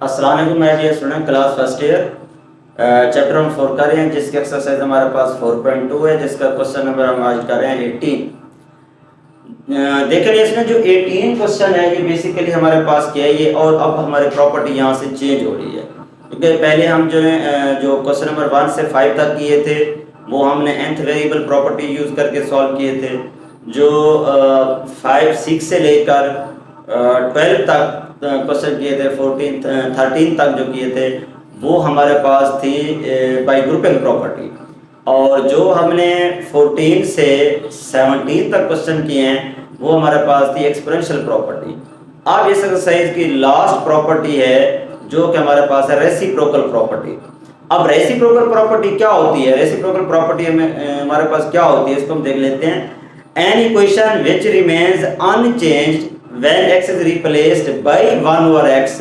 अस्सलाम वालेकुम my dear student, class first year chapter हम 4 कर रहे हैं, जिसकी एक्सरसाइज हमारे पास 4.2 है, जिसका क्वेश्चन नंबर हम आज कर रहे हैं 18। देखें इसमें जो 18 क्वेश्चन है ये बेसिकली हमारे पास क्या है ये, और अब हमारी प्रॉपर्टी यहाँ से चेंज हो रही है, क्योंकि पहले हम जो है जो क्वेश्चन नंबर 1 से 5 तक किए थे वो हमने nth वेरिएबल प्रॉपर्टी यूज़ करके सॉल्व किए थे। जो 5, 6 से लेकर 12 तक क्वेश्चन किए थे, 13 तक जो किए थे वो हमारे पास थी बाय ग्रुपिंग प्रॉपर्टी, और जो हमने 14 से 17 तक क्वेश्चन किए हैं वो हमारे पास थी एक्सपोनेंशियल प्रॉपर्टी। अब इस एक्सरसाइज की लास्ट प्रॉपर्टी है जो कि हमारे पास है रेसिप्रोकल प्रॉपर्टी। अब रेसिप्रोकल प्रॉपर्टी क्या होती है? रेसिप्रोकल प्रॉपर्टी में हमारे पास क्या होती है इसको हम देख लेते हैं। An equation which remains unchanged when x is replaced by 1 over x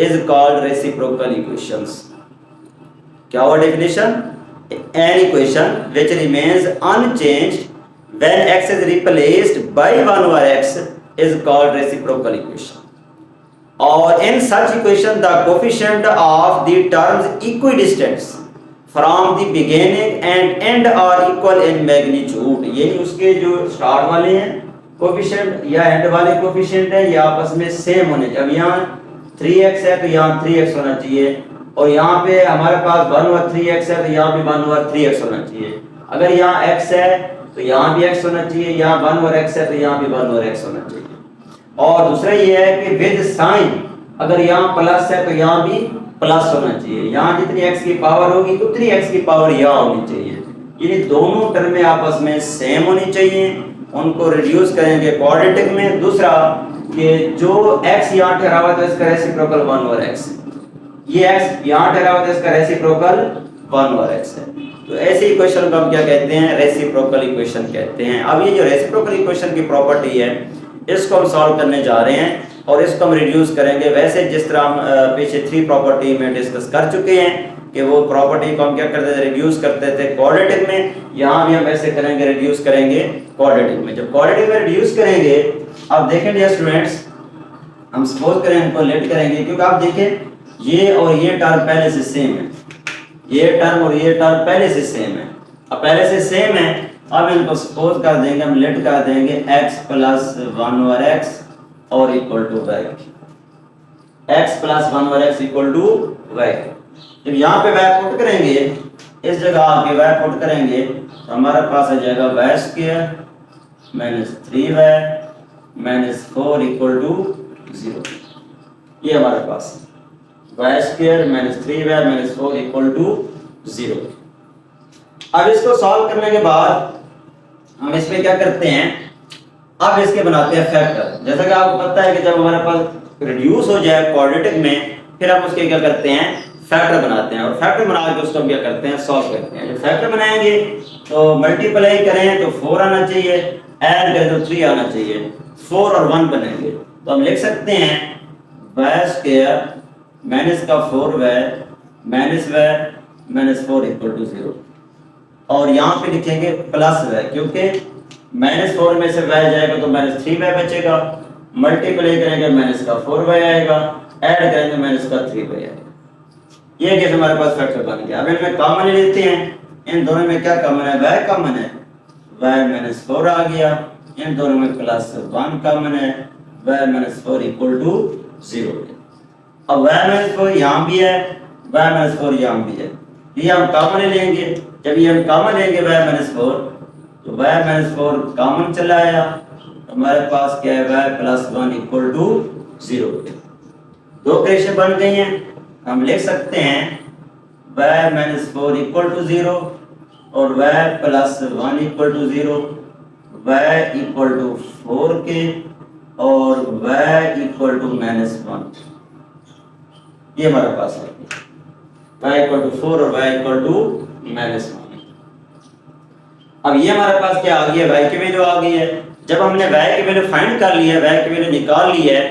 is called reciprocal equations। क्या हुआ definition? An equation which remains unchanged when x is replaced by 1 over x is called reciprocal equation। और in such equation the coefficient of the terms equidistant from the beginning and end are equal in magnitude। ये उसके जो start वाले हैं coefficient या and वाले coefficient है, ये आपस में सेम होने चाहिए। अब यहाँ 3x है तो यहाँ 3x होना चाहिए, और यहाँ पे हमारे पास 1 over 3x है तो यहाँ भी 1 over 3x होना चाहिए। अगर यहाँ x है तो यहाँ भी x होना चाहिए, यहाँ 1 over x है तो यहाँ भी 1 over x होना चाहिए। और दूसरा ये है कि विद साइन, अगर यहाँ प्लस है तो यहाँ भी प्लस होना चाहिए। यहाँ जितनी x की पावर होगी उतनी x की पावर यहाँ होनी चाहिए, यानी दोनों टर्में आपस में सेम होनी चाहिए। उनको रिड्यूस करेंगे क्वाड्रेटिक में। दूसरा कि जो x यहाँ ठहरा हुआ है तो इसका रेसिप्रोकल 1 over x, ये x यहाँ ठहरा हुआ है तो इसका रेसिप्रोकल 1 over x है। तो ऐसे इक्वेशन को हम क्या कहते हैं? रेसिप्रोकल इक्वेशन कहते हैं। अब ये जो रेसिप्रोकल इक्वेशन की प्रॉपर्टी है इसको हम सॉल्व करने जा रहे हैं और इसको हम रिड्यूस करेंगे वैसे जिस तरह हम पीछे 3 प्रॉपर्टी में डिस्कस कर चुके हैं कि वो प्रॉपर्टी को हम क्या करते थे? रिड्यूस करते थे क्वाड्रेटिक में। यहाँ भी हम ऐसे करेंगे, रिड्यूस करेंगे क्वाड्रेटिक में। जब क्वाड्रेटिक में रिड्यूस करेंगे, अब देखें डियर स्टूडेंट्स, हम सपोज करें इनको लेट करेंगे, क्योंकि आप देखें ये और ये टर्म पहले से सेम है, ये टर्म और ये टर्म पहले से सेम है। अब पहले से सेम है, अब इनको सपोज कर देंगे, हम लेट कर देंगे x प्लस 1 over x और equal to y। x plus 1 over x equal to y। जब यहाँ पे y पुट करेंगे, इस जगह आके y पुट करेंगे तो हमारे पास आ जाएगा y square minus 3y minus 4 equal to 0। ये हमारे पास y square minus 3y minus 4 equal to 0। अब इसको सॉल्व करने के बाद हम इसमें क्या करते हैं? अब इसके बनाते हैं फैक्टर। जैसा कि आपको पता है कि जब हमारे पास रिड्यूस हो जाए क्वाड्रेटिक में, फिर हम उसके क्या करते हैं? फैक्टर बनाते हैं, और फैक्टर बना के उसको हम क्या करते हैं? सॉल्व करते हैं। जब फैक्टर बनाएंगे तो मल्टीप्लाई करें तो 4 आना चाहिए, ऐड करें तो 3 आना चाहिए, 4 और 1 बनेंगे। तो हम लिख सकते हैं y स्क्वायर माइनस का 4y minus y minus 4 equal to 0, और यहाँ पे लिखेंगे प्लस y, क्योंकि माइनस 4 में से y जाएगा तो माइनस 3y बचेगा, मल्टीप्लाई करेंगे माइनस का 4y आएगा, ऐड करेंगे माइनस का 3y आएगा। ये कैसे हमारे पास फैक्टर बन गया। अब इनमें कॉमन लेते हैं, इन दोनों में क्या कॉमन है? y कॉमन है, y माइनस 4 आ गया। इन दोनों में प्लस 1 कॉमन है, y माइनस 4 इक्वल टू 0। अब y माइनस 4 यहाँ भी है, y माइनस 4 यहाँ भी है, ये हम कॉमन लेंगे। जब ये हम कॉमन लेंगे y माइनस 4, तो y माइनस 4 कॉमन चला आया, तो हमारे पास क्या है? y plus 1 equal to 0। दो इक्वेशन बन गई हैं। हम लिख सकते हैं y माइनस 4 इक्वल टू 0 और y plus 1 equal to 0, y equal to 4 के और y इक्वल टू माइनस 1। ये हमारे पास है y इक्वल टू 4 और y इक्वल टू माइनस 1। अब ये हमारे पास क्या आ गया? y की वैल्यू आ गई है। जब हमने y की वैल्यू फाइंड कर ली है, y की वैल्यू निकाल ली है,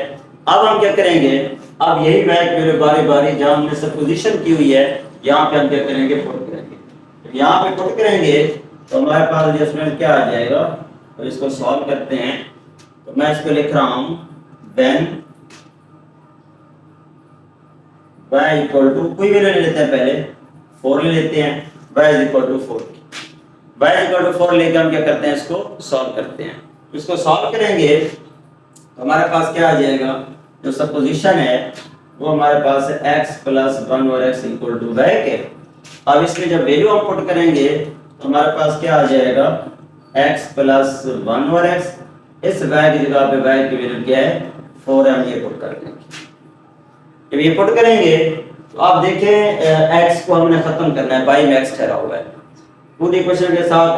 अब हम क्या करेंगे? अब यही y की वैल्यू बारी बारी जहां हमने सपोजिशन की हुई है यहाँ पे हम क्या करेंगे? पुट करेंगे। यहाँ पे पुट करेंगे तो हमारे पास इसमें क्या आ जाएगा? तो इसको सॉल्व करते हैं। तो मैं इसको लिख रहा हूँ when y इक्वल टू कोई वैल्यू ले लेते हैं, पहले 4 ले लेते हैं, y is equal to 4, y equal to 4 लेकर हम क्या करते हैं, इसको सॉल्व करते हैं। इसको सॉल्व करेंगे तो हमारे पास क्या आ जाएगा, जो सपोजिशन है वो हमारे पास है x प्लस 1 और x इक्वल टू y के। अब इसमें जब वैल्यू हम पुट करेंगे तो हमारे पास क्या आ जाएगा, x प्लस 1 और x, इस y की जगह पे y की वैल्यू क्या है 4 है, हम ये पुट कर देंगे। जब ये पुट करेंगे तो आप देखें x को हमने खत्म करना है, बाई में x ठहरा हुआ है, पूरी इक्वेशन के साथ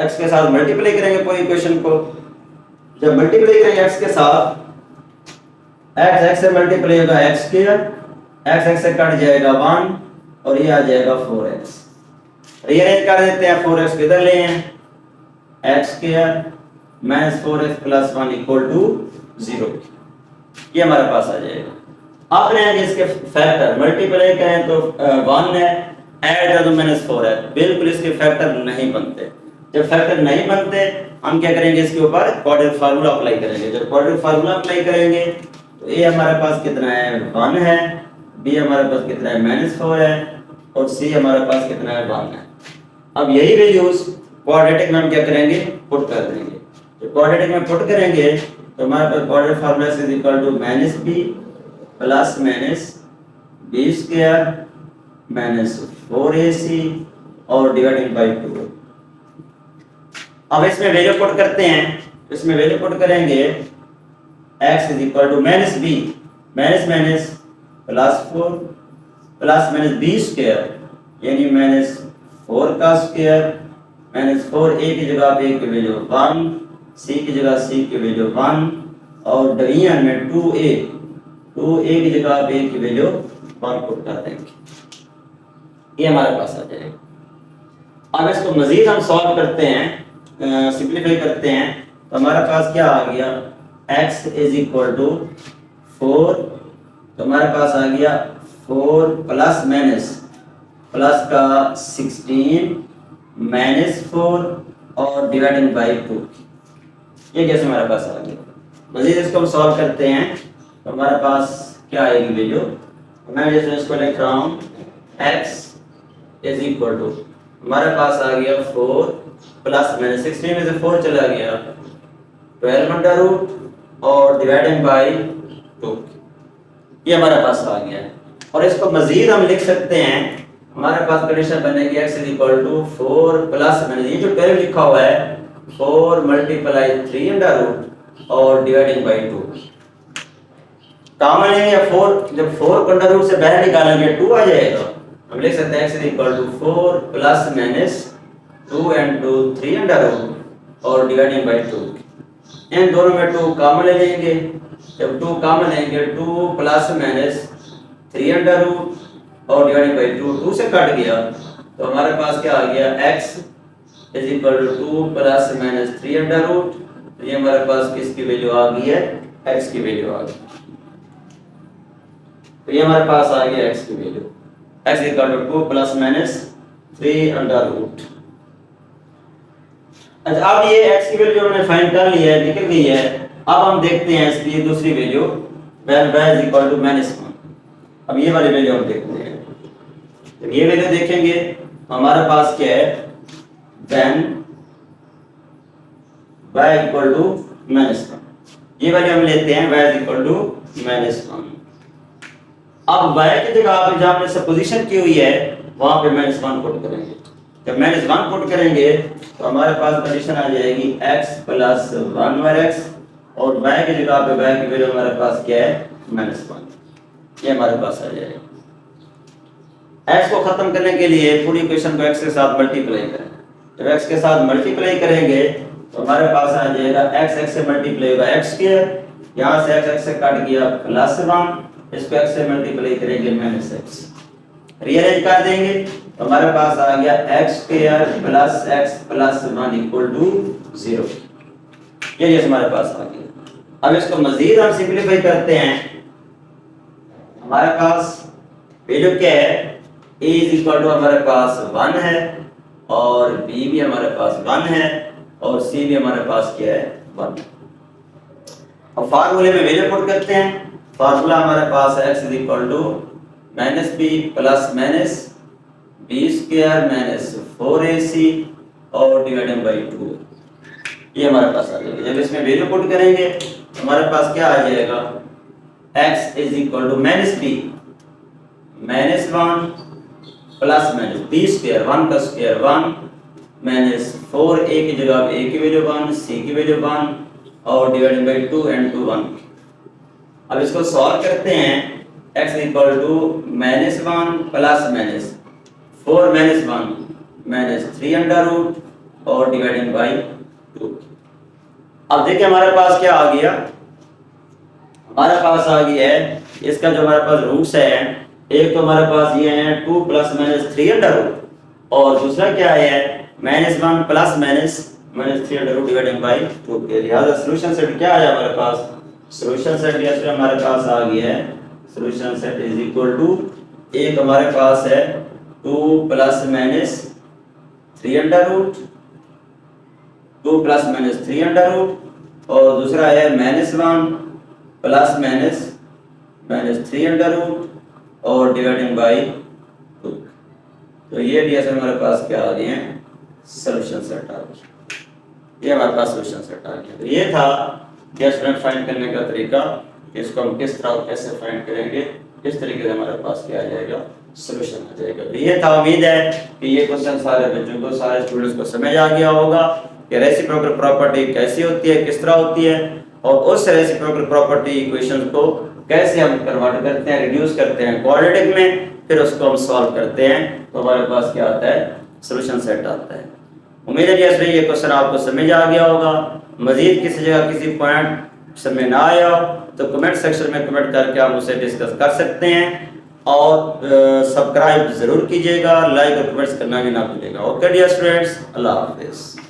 x के साथ मल्टीप्लाई करेंगे पूरी इक्वेशन को। जब मल्टीप्लाई करेंगे x के साथ, x से मल्टीप्लाई होगा x स्क्वायर, x से कट जाएगा 1 और ये आ जाएगा 4x। रीअरेंज कर देते हैं, 4x किधर ले हैं, x square minus 4x plus 1 equal to 0, ये हमारे पास आ जाएगा। अब रहेंगे इसके फैक्टर, मल्टीप्लाई करें तो 1 है, ऐड कर दो -4 है, बिल्कुल इसके फैक्टर नहीं बनते। जब फैक्टर नहीं बनते हम क्या करेंगे, इसके ऊपर क्वाड्रेटिक फार्मूला अप्लाई करेंगे। जब क्वाड्रेटिक फार्मूला अप्लाई करेंगे तो a हमारे पास कितना है 1 है, b हमारे पास कितना है -4 है और c हमारे पास कितना है 1 है। अब यही वैल्यूज क्वाड्रेटिक में हम क्या करेंगे, पुट कर देंगे। जब क्वाड्रेटिक में पुट करेंगे तो हमारे पास quadratic formula is equal to -b plus b square -4ac और डिवाइडेड बाय 2। अब इसमें वैल्यू पुट करते हैं, इसमें वैल्यू पुट करेंगे x is equal to -b plus 4 plus -b square यानी -4 का स्क्वायर -4a की जगह पे a की वैल्यू 1, c की जगह c की वैल्यू 1 और डिवीजन में 2a की जगह पे a की वैल्यू 1 पुट कर देंगे, ये हमारे पास आ जाएगा। अब इसको मजीद हम सॉल्व करते हैं, सिंपलीफाई करते हैं तो हमारे पास क्या आ गया, x इज इक्वल टू 4, तो हमारे पास आ गया 4 प्लस का 16 -4 और डिवाइडिंग बाई 2, ये कैसे हमारे पास आ गया। मजीद इसको हम सॉल्व करते हैं तो हमारे पास क्या आएगी वैल्यू, मैं जैसे इसको लिख रहा हूँ x इज इक्वल टू, हमारे पास आ गया 4 प्लस -16 में से 4 चला गया 12 अंडर रूट और डिवाइडेड बाई 2, ये हमारे पास आ गया है। और इसको मजीद हम लिख सकते हैं, हमारे पास कंडीशन बनेगी x is equal to 4 plus ये जो 12 लिखा हुआ है 4 मल्टीप्लाई 3 अंडर रूट और डिवाइडेड बाई 2, कॉमन है या 4, जब 4 को अंडर रूट से बाहर निकालेंगे 2 आ जाएगा, हम लिख सकते हैं x is equal to 4 plus -2 and 2 3 under root और डिवाइडेड बाई 2। इन दोनों में 2 कॉमन ले लेंगे, जब 2 कॉमन लेंगे 2 प्लस -3 अंडर रूट और डिवाइडेड बाई 2 से कट गया तो हमारे पास क्या आ गया, x is equal to 2 plus -3 under root, तो ये हमारे पास किसकी वैल्यू आ गई है, x की वैल्यू आ गई। तो ये हमारे पास आ गया x की वैल्यू, x equal to 2 plus -3 under root. अच्छा, अब ये x की वैल्यू हमने फाइंड कर ली है, निकल गई है। अब हम देखते हैं इसकी दूसरी value when y is equal to -1। अब ये वाली वैल्यू हम देखते हैं, जब ये वैल्यू देखेंगे तो हमारे पास क्या है, when y equal to -1, ये वैल्यू हम लेते हैं y is equal to -1। अब y की जगह पे जहां हमने सपोजिशन की हुई है वहां पे -1 पुट करेंगे। जब -1 पुट करेंगे तो हमारे पास कंडीशन आ जाएगी x प्लस 1 और x और y की जगह पे y की वैल्यू हमारे पास क्या है, -1, ये हमारे पास आ जाएगा। x को खत्म करने के लिए पूरी इक्वेशन को x के साथ मल्टीप्लाई करें। जब x के साथ मल्टीप्लाई करेंगे तो हमारे पास आ जाएगा x से मल्टीप्लाई होगा x स्क्वायर, यहाँ से x से कट गया +1, इसको x से मल्टीप्लाई करेंगे -x, रीअरेंज कर देंगे तो हमारे पास आ गया x square plus x plus 1 equal to 0, ये हमारे पास आ गया। अब इसको मजीद हम सिंपलीफाई करते हैं, हमारे पास वैल्यू क्या है, a इज इक्वल टू हमारे पास 1 है और b भी हमारे पास 1 है और c भी हमारे पास क्या है, 1। अब फार्मूले में वैल्यू पुट करते हैं, फार्मूला हमारे पास है x is equal to minus b plus minus b square minus 4ac और डिवाइडेड बाई 2, ये हमारे पास आ जाएगा। जब इसमें वैल्यू पुट करेंगे तो हमारे पास क्या आ जाएगा, x is equal to minus b minus 1 plus minus b square 1 का स्क्वायर 1 माइनस 4 a की जगह a की वैल्यू 1 c की वैल्यू 1 और डिवाइडेड बाई 2 and 2 1। अब इसको सॉल्व करते हैं, x equal to minus 1 plus minus 4 minus 1 minus 3 under root और डिवाइडेड बाई 2। अब देखिए हमारे पास क्या आ गया, हमारे पास आ गया है इसका जो हमारे पास रूट्स है, एक तो हमारे पास ये है 2 प्लस माइनस 3 अंडर रूट और दूसरा क्या है minus 1 plus minus 3 under root divided by 2 के। लिहाजा सॉल्यूशन सेट क्या आया हमारे पास, सॉल्यूशन सेट जैसे हमारे पास आ गया है, solution set is equal to एक हमारे पास है 2 plus minus 3 under root 2 plus minus 3 under root और दूसरा है minus 1 plus minus 3 under root और डिवाइडिंग बाई 2। तो ये डी हमारे पास क्या आ गए हैं, सॉल्यूशन सेट आ गया, ये हमारे पास सॉल्यूशन सेट आ गया। तो ये था स्टूडेंट फाइंड करने का तरीका, इसको हम किस तरह कैसे फाइंड करेंगे, किस तरीके से हमारे पास क्या आ जाएगा, सॉल्यूशन आ जाएगा। तो ये था, उम्मीद है कि ये क्वेश्चन सारे बच्चों को, सारे स्टूडेंट्स को समझ आ गया होगा कि रेसिप्रोकल प्रॉपर्टी कैसी होती है, किस तरह होती है और उस रेसिप्रोकल प्रॉपर्टी इक्वेशन को कैसे हम कन्वर्ट करते हैं, रिड्यूस करते हैं क्वाड्रेटिक में, फिर उसको हम सॉल्व करते हैं तो हमारे पास क्या आता है, सॉल्यूशन सेट आता है। उम्मीद है जैसे ये क्वेश्चन आपको समझ आ गया होगा। मजीद किसी जगह किसी पॉइंट समझ ना आया हो तो कमेंट सेक्शन में कमेंट करके आप उसे डिस्कस कर सकते हैं और सब्सक्राइब जरूर कीजिएगा, लाइक और कमेंट्स करना भी ना भूलिएगा। ओके डियर स्टूडेंट्स, अल्लाह हाफिज़।